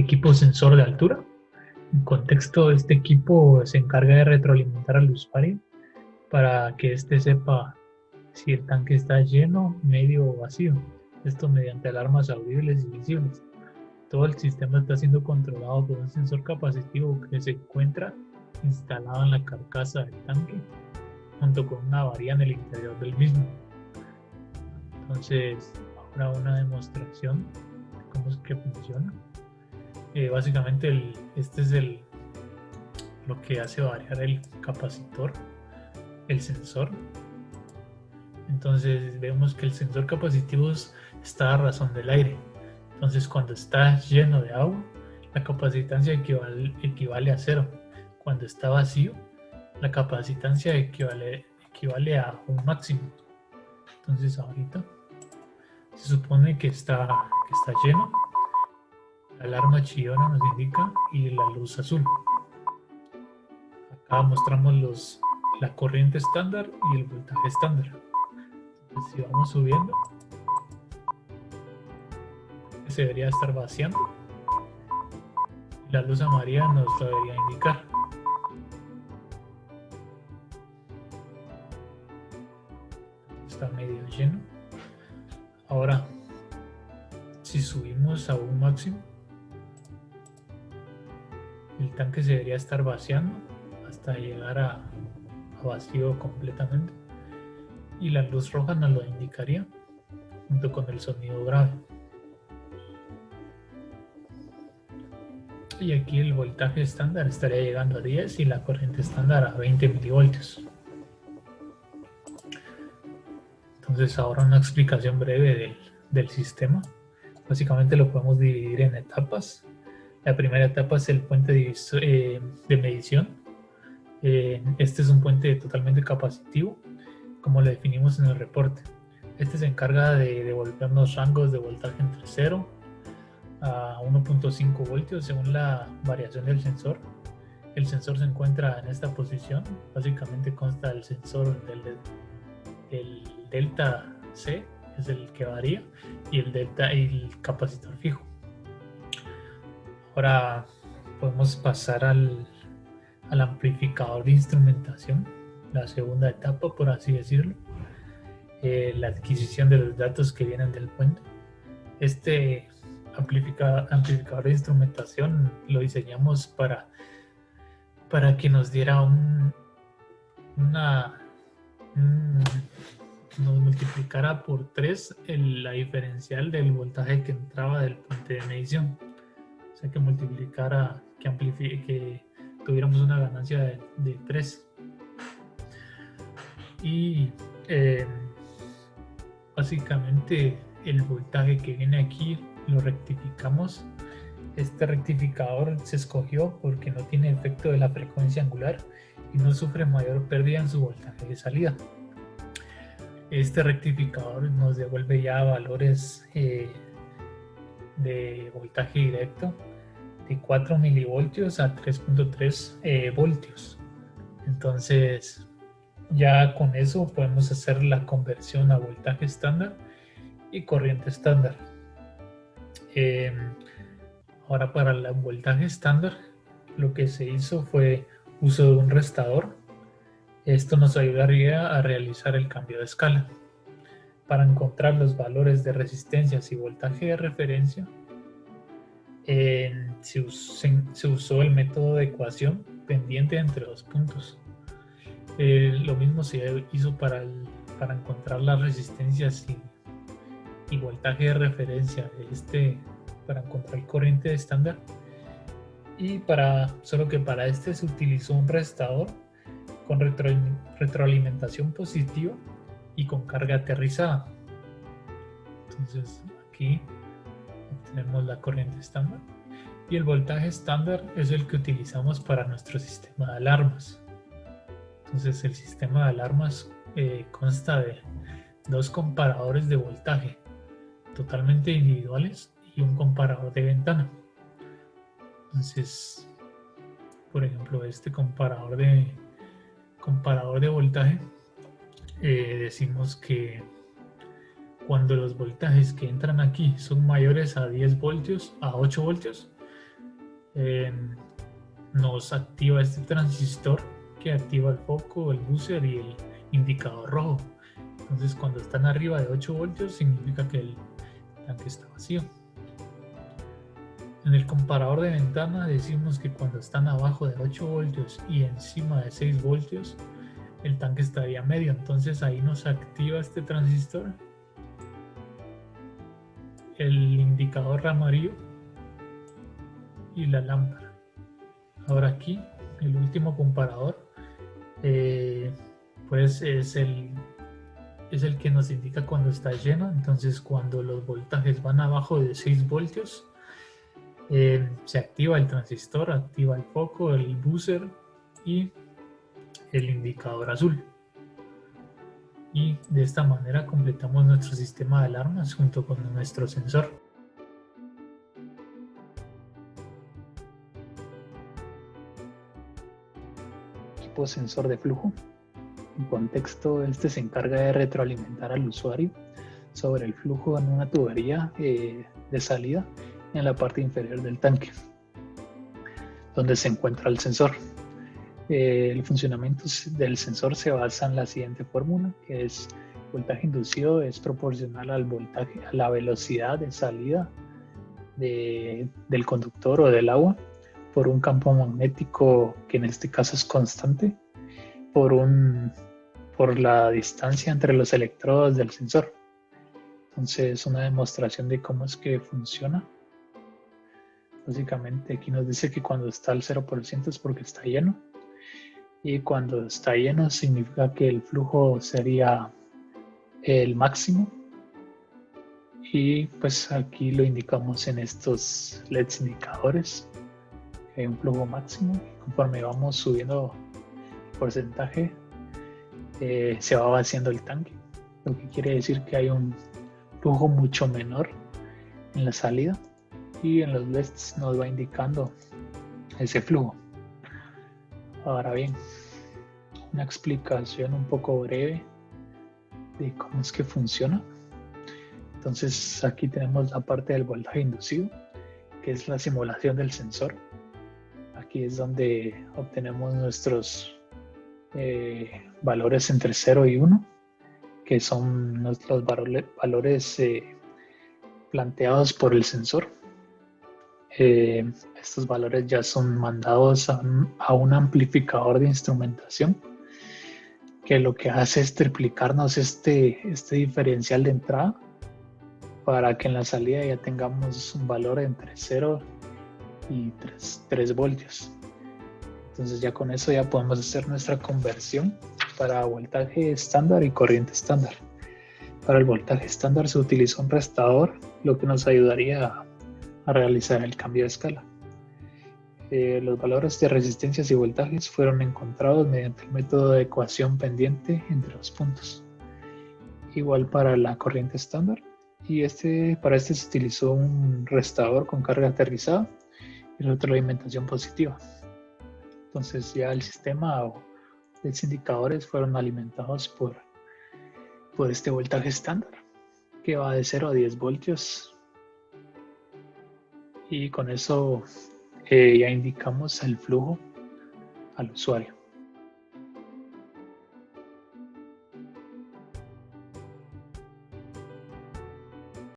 equipo sensor de altura. En contexto, este equipo se encarga de retroalimentar al usuario para que éste sepa si el tanque está lleno, medio o vacío. Esto mediante alarmas audibles y visibles. Todo el sistema está siendo controlado por un sensor capacitivo que se encuentra instalado en la carcasa del tanque, junto con una varía en el interior del mismo. Entonces, ahora una demostración de cómo es que funciona. Básicamente, este es lo que hace variar el capacitor, el sensor. Entonces, vemos que el sensor capacitivo está a razón del aire. Entonces, cuando está lleno de agua, la capacitancia equivale a 0. Cuando está vacío, la capacitancia equivale a un máximo. Entonces, ahorita se supone que está lleno. La alarma chillona nos indica y la luz azul. Acá mostramos la corriente estándar y el voltaje estándar. Entonces, si vamos subiendo, se debería estar vaciando. La luz amarilla nos lo debería indicar. Está medio lleno. Ahora, si subimos a un máximo, el tanque se debería estar vaciando hasta llegar a vacío completamente. Y la luz roja nos lo indicaría junto con el sonido grave. Y aquí el voltaje estándar estaría llegando a 10 y la corriente estándar a 20 milivoltios. Entonces ahora una explicación breve del sistema. Básicamente lo podemos dividir en etapas. La primera etapa es el puente de medición. Este es un puente totalmente capacitivo, como lo definimos en el reporte. Este se encarga de devolvernos rangos de voltaje entre 0 a 1.5 voltios según la variación del sensor. El sensor se encuentra en esta posición. Básicamente consta del sensor del delta C, es el que varía, y el capacitor fijo. Ahora podemos pasar al amplificador de instrumentación, la segunda etapa, por así decirlo. La adquisición de los datos que vienen del puente. Este amplificador de instrumentación lo diseñamos para que nos diera nos multiplicara por 3 la diferencial del voltaje que entraba del puente de medición. O sea, que multiplicara, que tuviéramos una ganancia de 3. Y básicamente el voltaje que viene aquí lo rectificamos. Este rectificador se escogió porque no tiene efecto de la frecuencia angular y no sufre mayor pérdida en su voltaje de salida. Este rectificador nos devuelve ya valores de voltaje directo de 4 milivoltios a 3.3 voltios. Entonces, ya con eso podemos hacer la conversión a voltaje estándar y corriente estándar. Ahora, para el voltaje estándar, lo que se hizo fue uso de un restador. Esto nos ayudaría a realizar el cambio de escala. Para encontrar los valores de resistencias y voltaje de referencia, se usó el método de ecuación pendiente entre dos puntos. Lo mismo se hizo para encontrar las resistencias y voltaje de referencia para encontrar corriente estándar. Y solo que para este se utilizó un restador con retroalimentación positiva y con carga aterrizada. Entonces aquí tenemos la corriente estándar y el voltaje estándar es el que utilizamos para nuestro sistema de alarmas. Entonces el sistema de alarmas consta de 2 comparadores de voltaje totalmente individuales y un comparador de ventana. Entonces, por ejemplo, este comparador de voltaje, decimos que cuando los voltajes que entran aquí son mayores a 10 voltios, a 8 voltios, eh, nos activa este transistor que activa el foco, el buzzer y el indicador rojo. Entonces cuando están arriba de 8 voltios significa que el tanque está vacío. En el comparador de ventana decimos que cuando están abajo de 8 voltios y encima de 6 voltios, el tanque estaría medio. Entonces ahí nos activa este transistor, el indicador amarillo y la lámpara. Ahora aquí, el último comparador, pues es el que nos indica cuando está lleno. Entonces cuando los voltajes van abajo de 6 voltios, se activa el transistor, activa el foco, el buzzer y el indicador azul. Y de esta manera completamos nuestro sistema de alarmas junto con nuestro sensor. Equipo sensor de flujo. En contexto, este se encarga de retroalimentar al usuario sobre el flujo en una tubería de salida en la parte inferior del tanque, donde se encuentra el sensor. El funcionamiento del sensor se basa en la siguiente fórmula, que es voltaje inducido es proporcional al voltaje, a la velocidad de salida del conductor o del agua por un campo magnético que en este caso es constante por la distancia entre los electrodos del sensor. Entonces, una demostración de cómo es que funciona. Básicamente aquí nos dice que cuando está al 0% es porque está lleno, y cuando está lleno significa que el flujo sería el máximo, y pues aquí lo indicamos en estos LEDs indicadores, que hay un flujo máximo. Conforme vamos subiendo el porcentaje, se va vaciando el tanque, lo que quiere decir que hay un flujo mucho menor en la salida, y en los LEDs nos va indicando ese flujo. Ahora bien, una explicación un poco breve de cómo es que funciona. Entonces aquí tenemos la parte del voltaje inducido, que es la simulación del sensor. Aquí es donde obtenemos nuestros valores entre 0 y 1, que son los valores planteados por el sensor. Estos valores ya son mandados a un amplificador de instrumentación, que lo que hace es triplicarnos este diferencial de entrada para que en la salida ya tengamos un valor entre 0 y 3 voltios. Entonces ya con eso ya podemos hacer nuestra conversión para voltaje estándar y corriente estándar. Para el voltaje estándar se utiliza un restador, lo que nos ayudaría a realizar el cambio de escala. Los valores de resistencias y voltajes fueron encontrados mediante el método de ecuación pendiente entre los puntos. Igual para la corriente estándar, y para este se utilizó un restador con carga aterrizada y retroalimentación positiva. Entonces ya el sistema o los indicadores fueron alimentados por este voltaje estándar, que va de 0 a 10 voltios, y con eso ya indicamos el flujo al usuario.